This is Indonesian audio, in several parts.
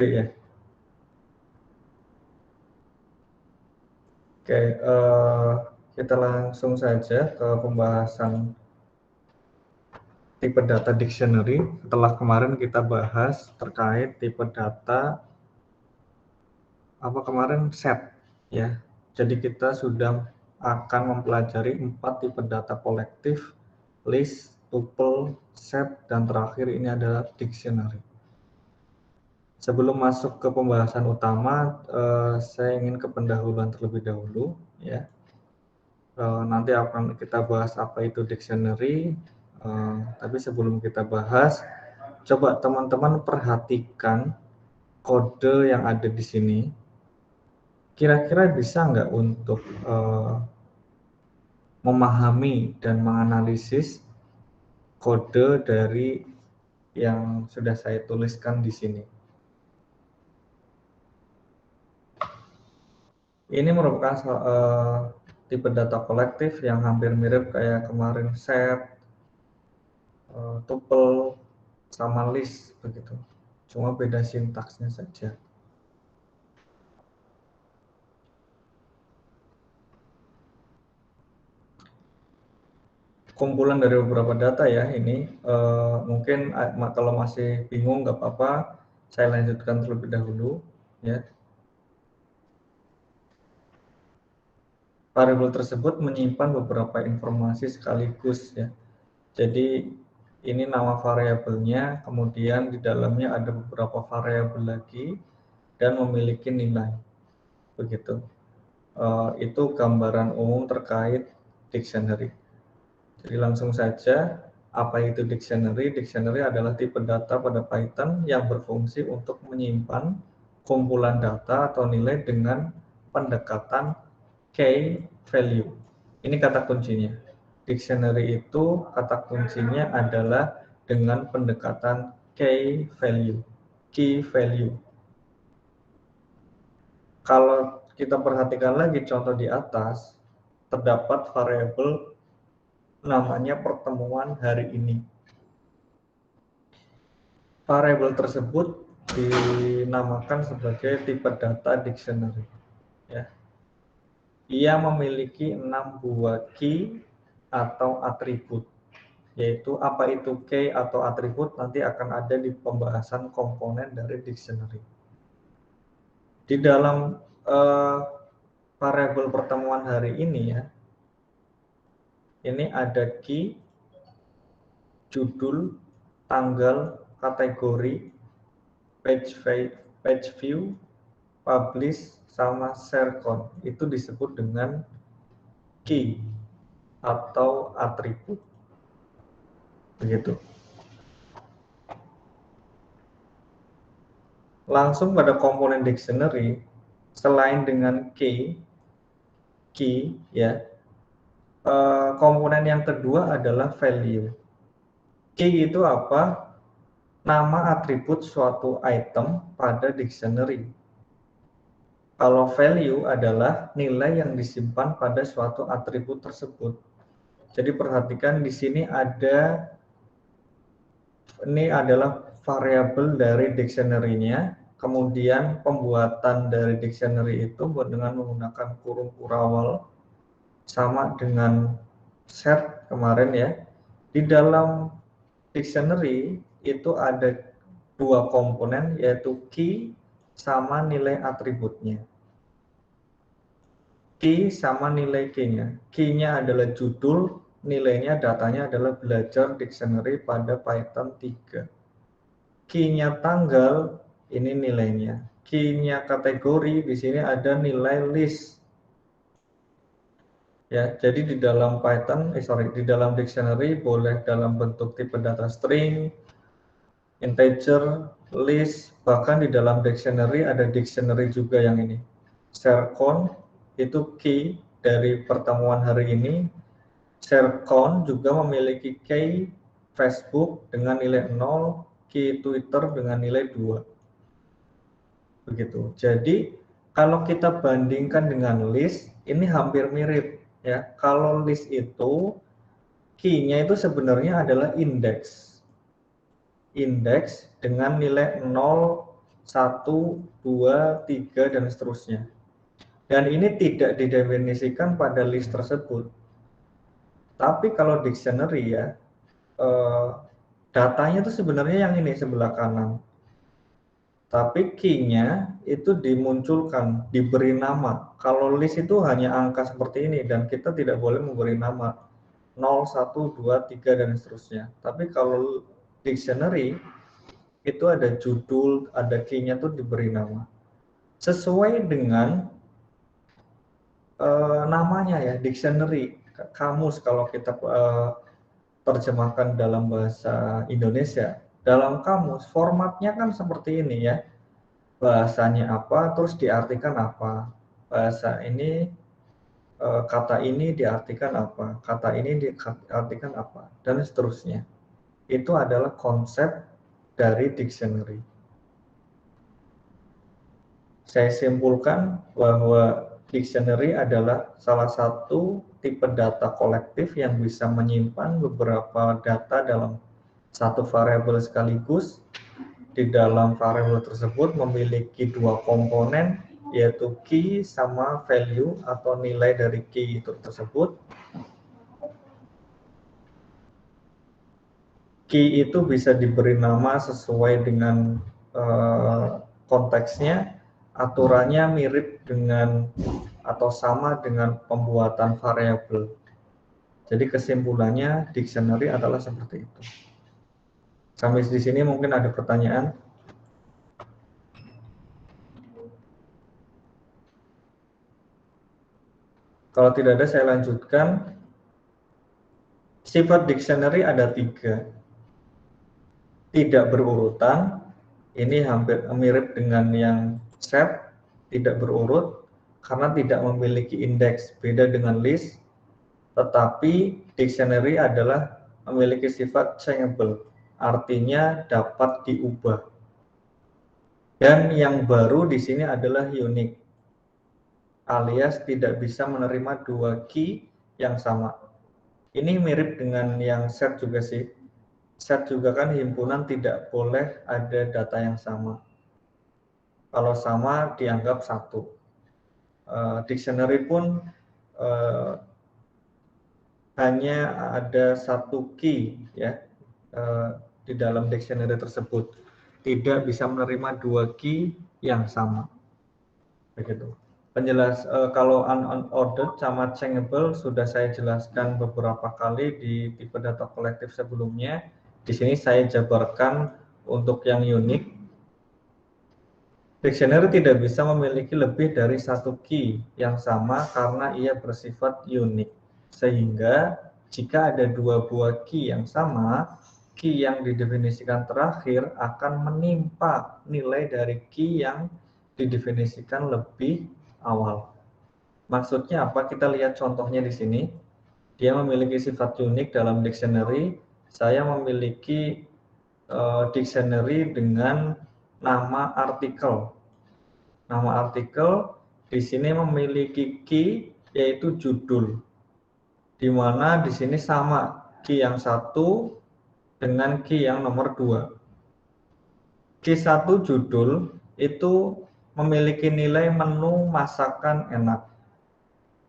ya. Oke, kita langsung saja ke pembahasan tipe data dictionary. Setelah kemarin kita bahas terkait tipe data kemarin set ya. Jadi kita sudah akan mempelajari 4 tipe data kolektif, list, tuple, set, dan terakhir ini adalah dictionary. Sebelum masuk ke pembahasan utama, saya ingin ke pendahuluan terlebih dahulu ya. Nanti akan kita bahas apa itu dictionary. Tapi sebelum kita bahas, coba teman-teman perhatikan kode yang ada di sini. Kira-kira bisa nggak untuk memahami dan menganalisis kode dari yang sudah saya tuliskan di sini? Ini merupakan tipe data kolektif yang hampir mirip kayak kemarin set, tuple, sama list begitu. Cuma beda sintaksnya saja. Kumpulan dari beberapa data ya ini. Mungkin kalau masih bingung nggak apa-apa, saya lanjutkan terlebih dahulu ya. Variabel tersebut menyimpan beberapa informasi sekaligus ya. Jadi ini nama variabelnya, kemudian di dalamnya ada beberapa variabel lagi dan memiliki nilai. Begitu. Itu gambaran umum terkait dictionary. Jadi langsung saja, apa itu dictionary? Dictionary adalah tipe data pada Python yang berfungsi untuk menyimpan kumpulan data atau nilai dengan pendekatan key value. Ini kata kuncinya. Dictionary itu kata kuncinya adalah dengan pendekatan key value. Key value. Kalau kita perhatikan lagi contoh di atas, terdapat variabel namanya pertemuan hari ini. Variabel tersebut dinamakan sebagai tipe data dictionary. Ya. Ia memiliki 6 buah key atau atribut. Yaitu apa itu key atau atribut nanti akan ada di pembahasan komponen dari dictionary. Di dalam variabel pertemuan hari ini ya, ini ada key, judul, tanggal, kategori, page view, publish, sama share count. Itu disebut dengan key atau atribut. Begitu. Langsung pada komponen dictionary, selain dengan key ya, komponen yang kedua adalah value. Key itu apa? Nama atribut suatu item pada dictionary. Kalau value adalah nilai yang disimpan pada suatu atribut tersebut. Jadi perhatikan di sini ini adalah variabel dari dictionary-nya. Kemudian pembuatan dari dictionary itu dengan menggunakan kurung kurawal sama dengan set kemarin ya. Di dalam dictionary itu ada 2 komponen yaitu key sama nilai atributnya. Key sama nilai key-nya. Key-nya adalah judul, nilainya datanya adalah belajar dictionary pada Python 3. Key-nya tanggal, ini nilainya. Key-nya kategori, di sini ada nilai list. Ya, jadi di dalam Python, di dalam dictionary boleh dalam bentuk tipe data string, integer, list, bahkan di dalam dictionary ada dictionary juga yang ini. Share count itu key dari pertemuan hari ini. Share count juga memiliki key Facebook dengan nilai 0, key Twitter dengan nilai 2. Begitu. Jadi kalau kita bandingkan dengan list, ini hampir mirip ya. Kalau list itu key-nya itu sebenarnya adalah indeks. Indeks dengan nilai 0 1, 2, 3, dan seterusnya. Dan ini tidak didefinisikan pada list tersebut. Tapi kalau dictionary ya, datanya itu sebenarnya yang ini sebelah kanan. Tapi key-nya itu dimunculkan, diberi nama. Kalau list itu hanya angka seperti ini dan kita tidak boleh memberi nama 0, 1, 2, 3, dan seterusnya. Tapi kalau dictionary itu ada judul, ada key-nya tuh diberi nama. Sesuai dengan namanya ya, dictionary, kamus kalau kita terjemahkan dalam bahasa Indonesia. Dalam kamus, formatnya kan seperti ini ya. Bahasanya apa, terus diartikan apa. Bahasa ini, kata ini diartikan apa, kata ini diartikan apa, dan seterusnya. Itu adalah konsep dari dictionary. Saya simpulkan bahwa dictionary adalah salah satu tipe data kolektif yang bisa menyimpan beberapa data dalam satu variabel sekaligus. Di dalam variabel tersebut memiliki dua komponen, yaitu key sama value atau nilai dari key itu tersebut. Key itu bisa diberi nama sesuai dengan konteksnya, aturannya mirip dengan atau sama dengan pembuatan variabel. Jadi kesimpulannya dictionary adalah seperti itu. Sampai di sini mungkin ada pertanyaan. Kalau tidak ada, saya lanjutkan. Sifat dictionary ada 3. Tidak berurutan, ini hampir mirip dengan yang set, tidak berurut, karena tidak memiliki indeks, beda dengan list. Tetapi dictionary adalah memiliki sifat changeable, artinya dapat diubah. Dan yang baru di sini adalah unique, alias tidak bisa menerima dua key yang sama. Ini mirip dengan yang set juga sih. Set juga kan himpunan tidak boleh ada data yang sama. Kalau sama dianggap satu. Dictionary pun hanya ada satu key ya di dalam dictionary tersebut. Tidak bisa menerima dua key yang sama. Begitu. Kalau unordered sama changeable sudah saya jelaskan beberapa kali di tipe data kolektif sebelumnya. Di sini saya jabarkan untuk yang unik. Dictionary tidak bisa memiliki lebih dari satu key yang sama karena ia bersifat unik. Sehingga jika ada dua buah key yang sama, key yang didefinisikan terakhir akan menimpa nilai dari key yang didefinisikan lebih awal. Maksudnya apa? Kita lihat contohnya di sini. Dia memiliki sifat unik dalam dictionary. Saya memiliki dictionary dengan nama artikel. Nama artikel di sini memiliki key yaitu judul. Di mana di sini sama key yang satu dengan key yang nomor 2. Key 1 judul itu memiliki nilai menu masakan enak.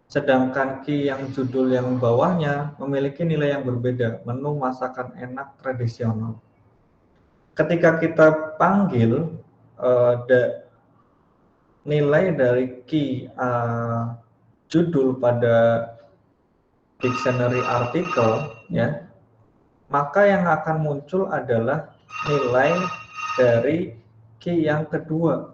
Sedangkan key yang judul yang bawahnya memiliki nilai yang berbeda, menu masakan enak tradisional. Ketika kita panggil nilai dari key judul pada dictionary artikel ya, maka yang akan muncul adalah nilai dari key yang kedua.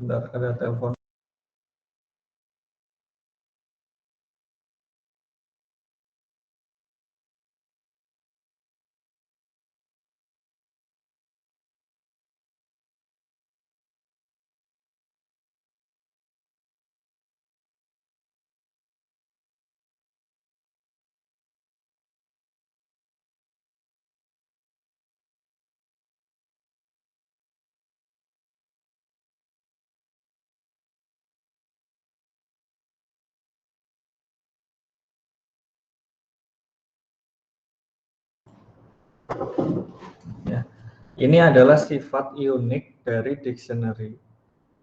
Sebentar, ada telepon. Ya. Ini adalah sifat unik dari dictionary.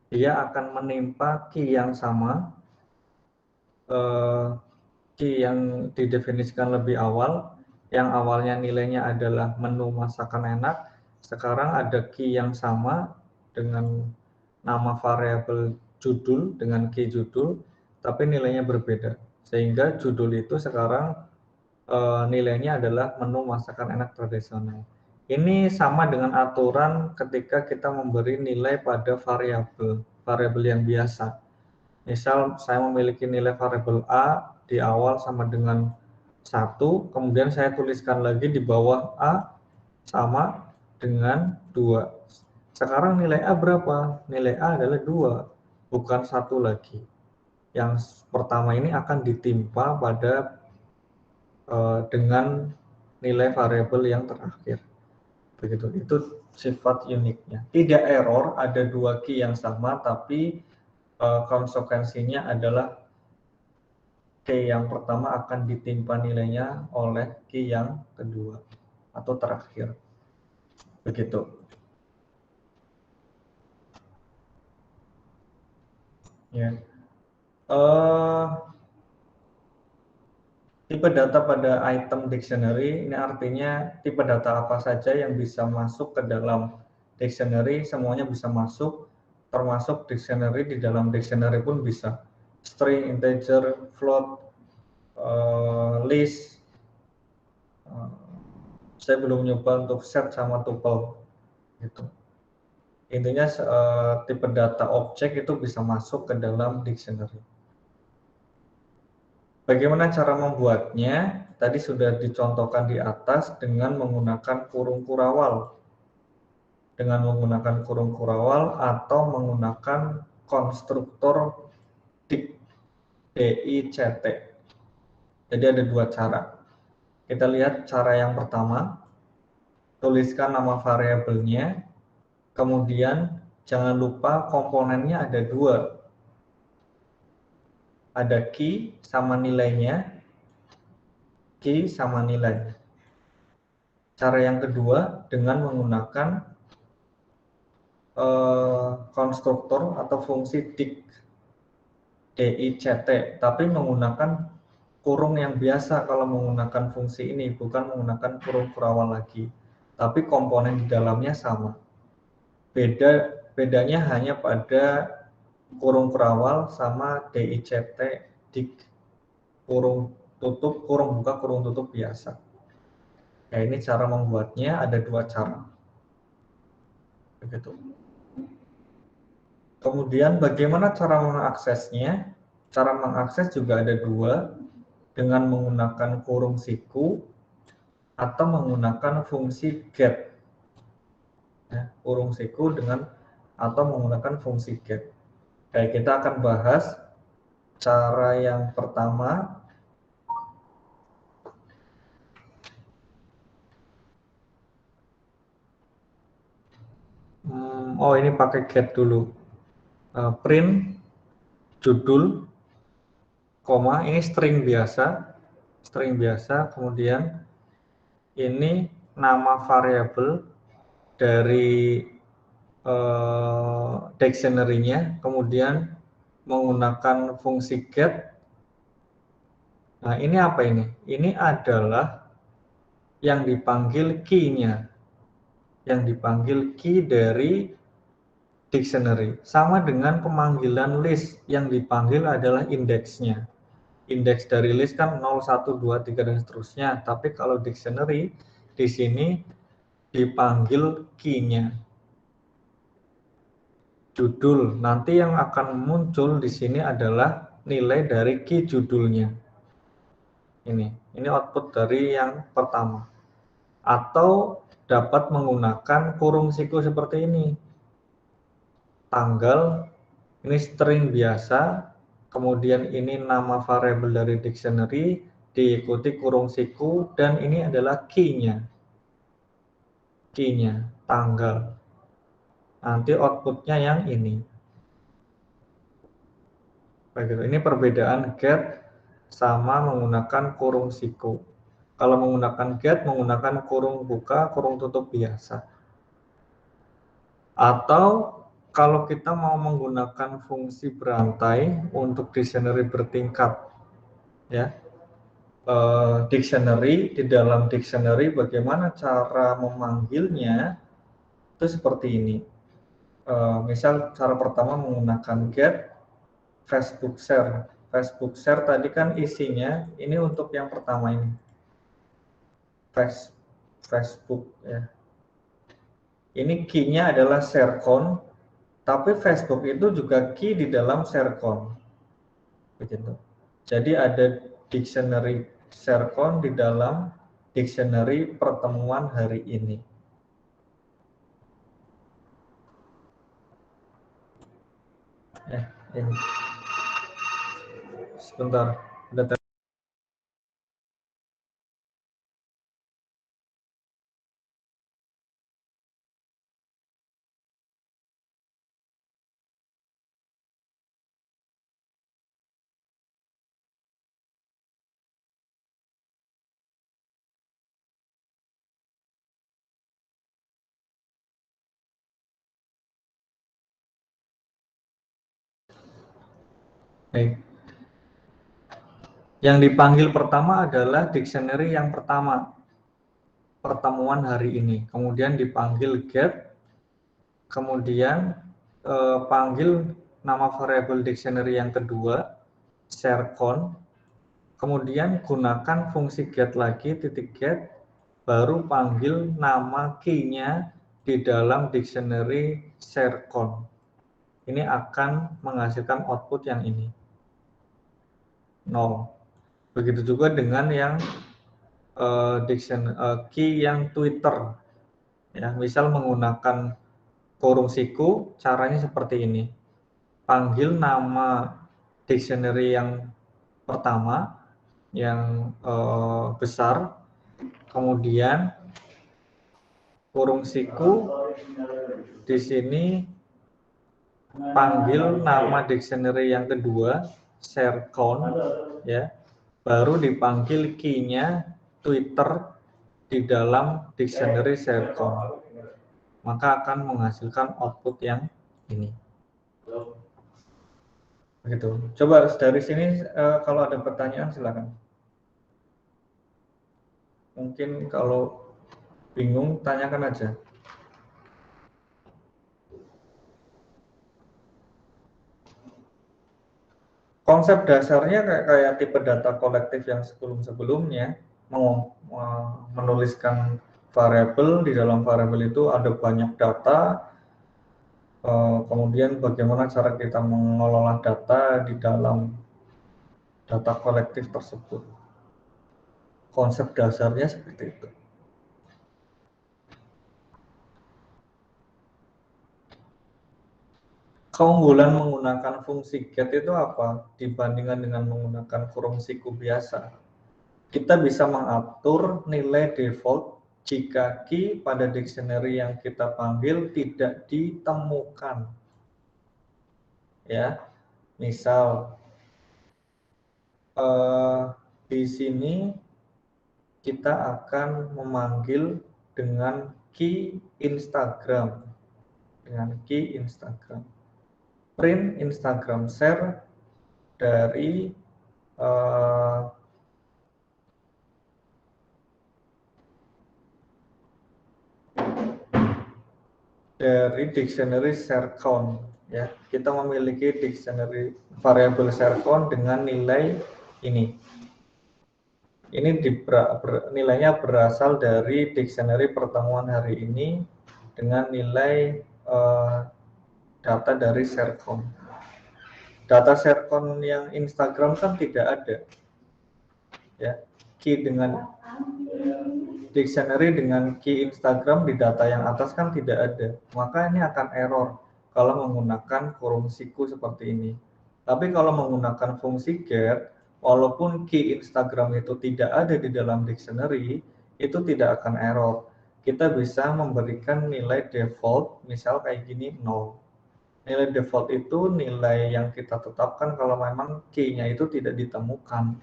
Dia akan menimpa key yang sama, key yang didefinisikan lebih awal, yang awalnya nilainya adalah menu masakan enak, sekarang ada key yang sama dengan nama variabel judul dengan key judul, tapi nilainya berbeda. Sehingga judul itu sekarang nilainya adalah menu masakan enak tradisional. Ini sama dengan aturan ketika kita memberi nilai pada variabel yang biasa. Misal saya memiliki nilai variabel A di awal sama dengan 1, kemudian saya tuliskan lagi di bawah A sama dengan 2. Sekarang nilai A berapa? Nilai A adalah 2, bukan 1 lagi. Yang pertama ini akan ditimpa pada dengan nilai variabel yang terakhir. Begitu, itu sifat uniknya. Tidak error, ada 2 key yang sama, tapi konsekuensinya adalah key yang pertama akan ditimpa nilainya oleh key yang kedua atau terakhir. Begitu. Ya. Tipe data pada item dictionary ini artinya tipe data apa saja yang bisa masuk ke dalam dictionary, semuanya bisa masuk, termasuk dictionary di dalam dictionary pun bisa. String, integer, float, list. Saya belum nyoba untuk set sama tuple. Gitu. Intinya tipe data objek itu bisa masuk ke dalam dictionary. Bagaimana cara membuatnya? Tadi sudah dicontohkan di atas dengan menggunakan kurung kurawal. Dengan menggunakan kurung kurawal atau menggunakan konstruktor DICT. Jadi ada 2 cara. Kita lihat cara yang pertama. Tuliskan nama variabelnya. Kemudian jangan lupa komponennya ada 2. Ada key sama nilainya. Key sama nilai. Cara yang kedua dengan menggunakan konstruktor atau fungsi DICT, tapi menggunakan kurung yang biasa kalau menggunakan fungsi ini, bukan menggunakan kurung kurawal lagi. Tapi komponen di dalamnya sama. Bedanya hanya pada kurung kurawal sama DICT dik, kurung tutup, kurung buka, kurung tutup biasa. Ya, ini cara membuatnya ada 2 cara. Begitu. Kemudian bagaimana cara mengaksesnya? Cara mengakses juga ada 2, dengan menggunakan kurung siku atau menggunakan fungsi get. Ya, kurung siku dengan atau menggunakan fungsi get. Oke, kita akan bahas cara yang pertama. Oh, ini pakai get dulu. Print judul, koma, ini string biasa, kemudian ini nama variabel dari dictionary-nya, kemudian menggunakan fungsi get. Nah, ini apa ini? Ini adalah yang dipanggil key-nya. Yang dipanggil key dari dictionary. Sama dengan pemanggilan list, yang dipanggil adalah indeksnya. Indeks dari list kan 0, 1, 2, 3, dan seterusnya. Tapi kalau dictionary, di sini dipanggil key-nya. Judul, nanti yang akan muncul di sini adalah nilai dari key judulnya. Ini output dari yang pertama. Atau dapat menggunakan kurung siku seperti ini. Tanggal, ini string biasa, kemudian ini nama variabel dari dictionary, diikuti kurung siku, dan ini adalah key-nya. Key-nya, tanggal. Nanti outputnya yang ini. Begitu. Ini perbedaan get sama menggunakan kurung siku. Kalau menggunakan get, menggunakan kurung buka, kurung tutup biasa. Atau kalau kita mau menggunakan fungsi berantai untuk dictionary bertingkat, ya, dictionary, di dalam dictionary bagaimana cara memanggilnya itu seperti ini. Misal cara pertama menggunakan get Facebook share. Facebook share tadi kan isinya ini untuk yang pertama ini Facebook ya. Ini key-nya adalah sharecon, tapi Facebook itu juga key di dalam sharecon. Begitu. Jadi ada dictionary sharecon di dalam dictionary pertemuan hari ini. Ini. Sebentar. Baik. Yang dipanggil pertama adalah dictionary yang pertama, pertemuan hari ini. Kemudian dipanggil get, kemudian panggil nama variabel dictionary yang kedua, sharecon, kemudian gunakan fungsi get lagi, titik get, baru panggil nama key-nya di dalam dictionary sharecon. Ini akan menghasilkan output yang ini, 0. Begitu juga dengan yang key yang Twitter. Ya, misal menggunakan kurung siku, caranya seperti ini. Panggil nama dictionary yang pertama, yang besar, kemudian kurung siku di sini panggil nama dictionary yang kedua, sharecon, ya, baru dipanggil key-nya Twitter di dalam dictionary sharecon, maka akan menghasilkan output yang ini. Begitu. Coba dari sini kalau ada pertanyaan silakan. Mungkin kalau bingung tanyakan aja. Konsep dasarnya kayak tipe data kolektif yang sebelum-sebelumnya, menuliskan variabel, di dalam variabel itu ada banyak data, kemudian bagaimana cara kita mengelola data di dalam data kolektif tersebut. Konsep dasarnya seperti itu. Keunggulan menggunakan fungsi get itu apa dibandingkan dengan menggunakan kurung siku biasa? Kita bisa mengatur nilai default jika key pada dictionary yang kita panggil tidak ditemukan. Ya, misal di sini kita akan memanggil dengan key Instagram, print Instagram share dari dictionary sharecon, ya. Kita memiliki dictionary variabel sharecon dengan nilai ini. Ini nilainya berasal dari dictionary pertemuan hari ini dengan nilai data dari sharecon. Data sharecon yang Instagram kan tidak ada, ya. Key dengan dictionary dengan key Instagram di data yang atas kan tidak ada, maka ini akan error kalau menggunakan kurung siku seperti ini. Tapi kalau menggunakan fungsi get, walaupun key Instagram itu tidak ada di dalam dictionary, itu tidak akan error. Kita bisa memberikan nilai default, misal kayak gini 0. Nilai default itu nilai yang kita tetapkan kalau memang key-nya itu tidak ditemukan.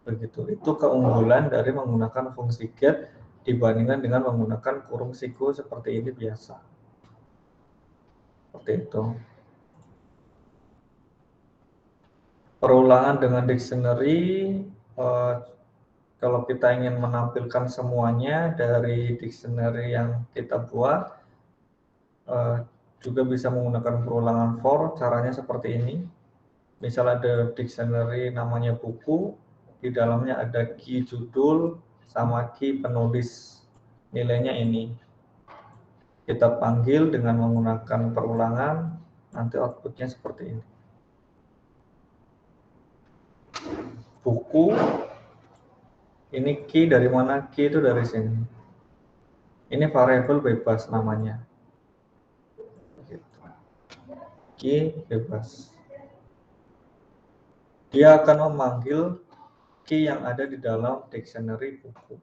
Begitu. Itu keunggulan dari menggunakan fungsi get dibandingkan dengan menggunakan kurung siku seperti ini biasa. Seperti itu. Perulangan dengan dictionary, kalau kita ingin menampilkan semuanya dari dictionary yang kita buat, juga bisa menggunakan perulangan for. Caranya seperti ini. Misal ada dictionary namanya buku, di dalamnya ada key judul sama key penulis. Nilainya ini. Kita panggil dengan menggunakan perulangan, nanti outputnya seperti ini. Buku, ini key dari mana? Key itu dari sini. Ini variabel bebas namanya. Key bebas. Dia akan memanggil key yang ada di dalam dictionary buku.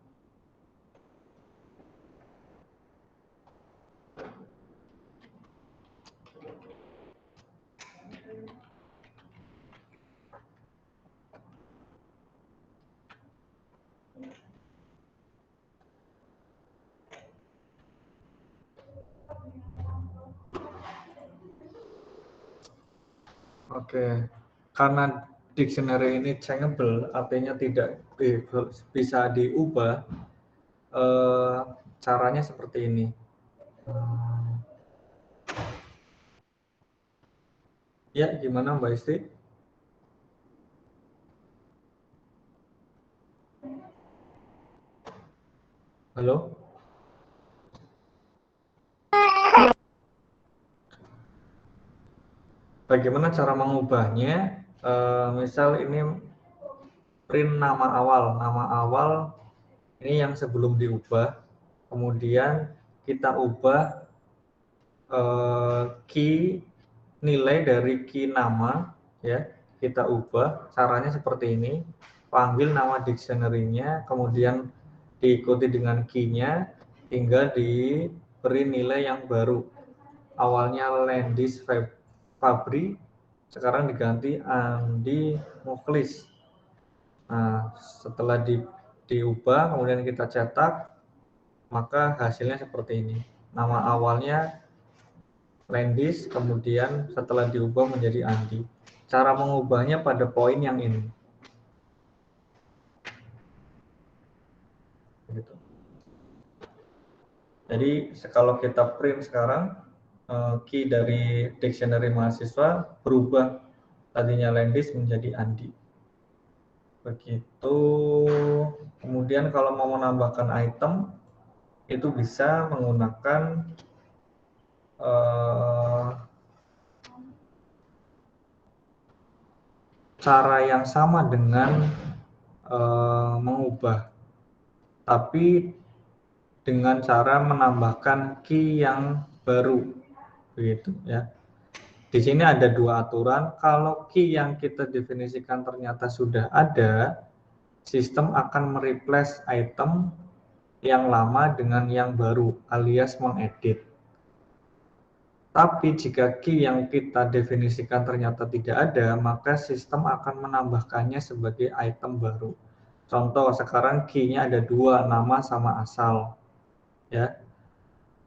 Oke, karena dictionary ini changeable, artinya tidak bisa diubah. Caranya seperti ini. Ya, gimana Mbak Isti? Halo? Bagaimana cara mengubahnya? Misal ini print nama awal. Nama awal ini yang sebelum diubah. Kemudian kita ubah key nilai dari key nama, ya. Kita ubah. Caranya seperti ini. Panggil nama dictionary-nya, kemudian diikuti dengan key-nya, hingga diberi nilai yang baru. Awalnya Landis Fabri, sekarang diganti Andi Muklis. Nah, setelah diubah, kemudian kita cetak, maka hasilnya seperti ini. Nama awalnya Landis, kemudian setelah diubah menjadi Andi. Cara mengubahnya pada poin yang ini. Gitu. Jadi kalau kita print sekarang, key dari dictionary mahasiswa berubah, tadinya Landis menjadi Andi. Begitu. Kemudian kalau mau menambahkan item, itu bisa menggunakan cara yang sama dengan mengubah, tapi dengan cara menambahkan key yang baru, begitu ya. Di sini ada dua aturan. Kalau key yang kita definisikan ternyata sudah ada, sistem akan mereplace item yang lama dengan yang baru, alias mengedit. Tapi jika key yang kita definisikan ternyata tidak ada, maka sistem akan menambahkannya sebagai item baru. Contoh, sekarang key-nya ada dua, nama sama asal. Ya,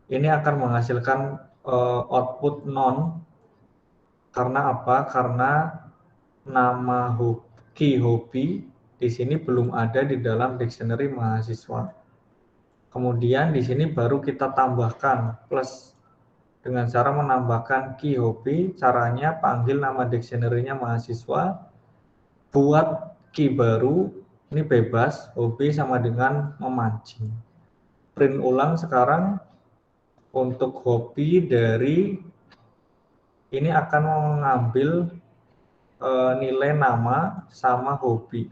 ini akan menghasilkan output non. Karena apa? Karena nama key hobi di sini belum ada di dalam dictionary mahasiswa. Kemudian di sini baru kita tambahkan plus dengan cara menambahkan key hobi. Caranya panggil nama dictionary-nya mahasiswa, buat key baru, ini bebas, hobi sama dengan memancing. Print ulang sekarang untuk hobi dari ini akan mengambil nilai nama sama hobi.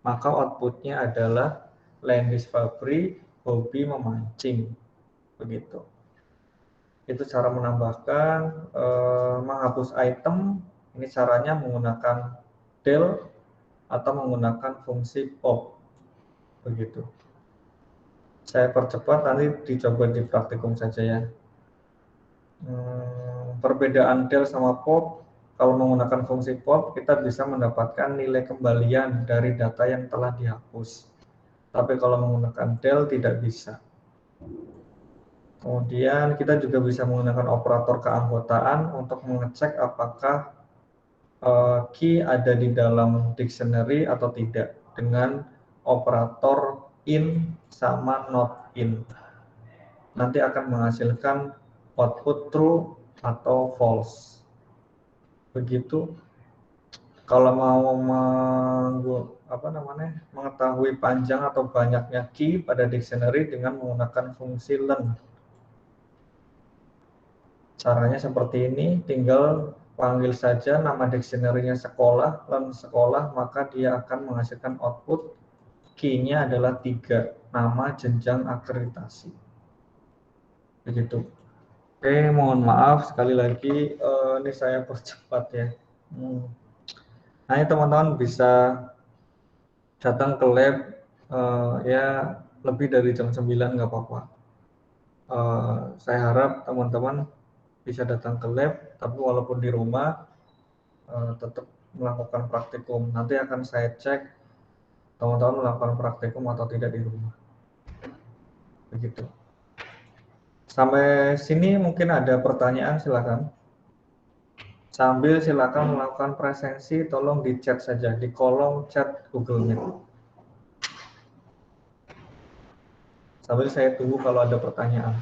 Maka outputnya adalah Landis Fabri, hobi memancing. Begitu. Itu cara menambahkan, menghapus item. Ini caranya menggunakan del atau menggunakan fungsi pop. Begitu. Saya percepat, nanti dicoba di praktikum saja ya. Perbedaan del sama pop, kalau menggunakan fungsi pop, kita bisa mendapatkan nilai kembalian dari data yang telah dihapus. Tapi kalau menggunakan del tidak bisa. Kemudian kita juga bisa menggunakan operator keanggotaan untuk mengecek apakah key ada di dalam dictionary atau tidak dengan operator in sama not in. Nanti akan menghasilkan output true atau false. Begitu. Kalau mau mengetahui panjang atau banyaknya key pada dictionary dengan menggunakan fungsi learn. Caranya seperti ini, tinggal panggil saja nama dictionary-nya sekolah, learn sekolah, maka dia akan menghasilkan output key-nya adalah 3, nama jenjang akreditasi. Begitu. Oke, mohon maaf sekali lagi, ini saya percepat ya. Nah, ini teman-teman bisa datang ke lab ya lebih dari jam 9 nggak apa-apa. Saya harap teman-teman bisa datang ke lab, tapi walaupun di rumah tetap melakukan praktikum. Nanti akan saya cek teman-teman melakukan praktikum atau tidak di rumah. Begitu. Sampai sini mungkin ada pertanyaan, silakan. Sambil silakan melakukan presensi, tolong di chat saja di kolom chat Google Meet. Sambil saya tunggu kalau ada pertanyaan.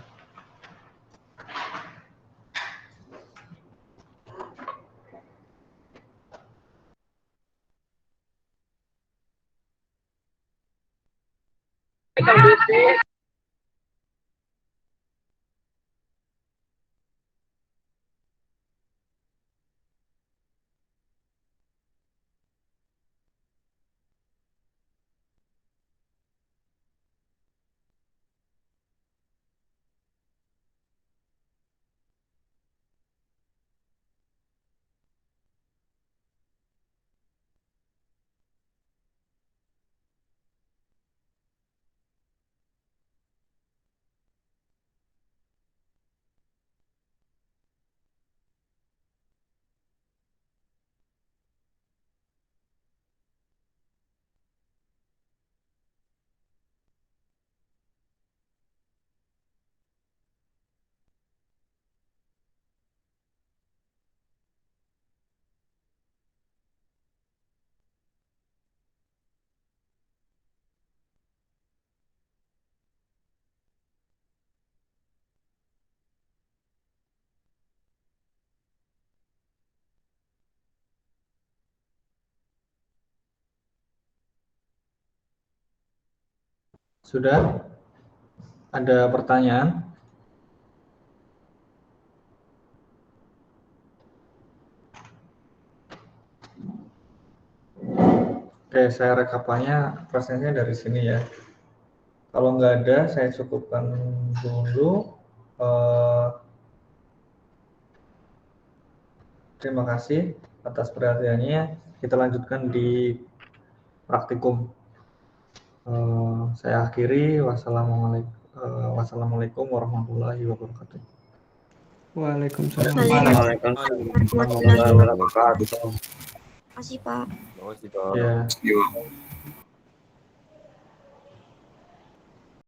Sudah? Ada pertanyaan? Oke, saya rekapannya prosesnya dari sini ya. Kalau nggak ada, saya cukupkan dulu. Terima kasih atas perhatiannya. Kita lanjutkan di praktikum. Saya akhiri. Wassalamualaikum warahmatullahi wabarakatuh. Waalaikumsalam. Waalaikumsalam warahmatullahi wabarakatuh. Makasih, Pak. Makasih, Pak. Ya.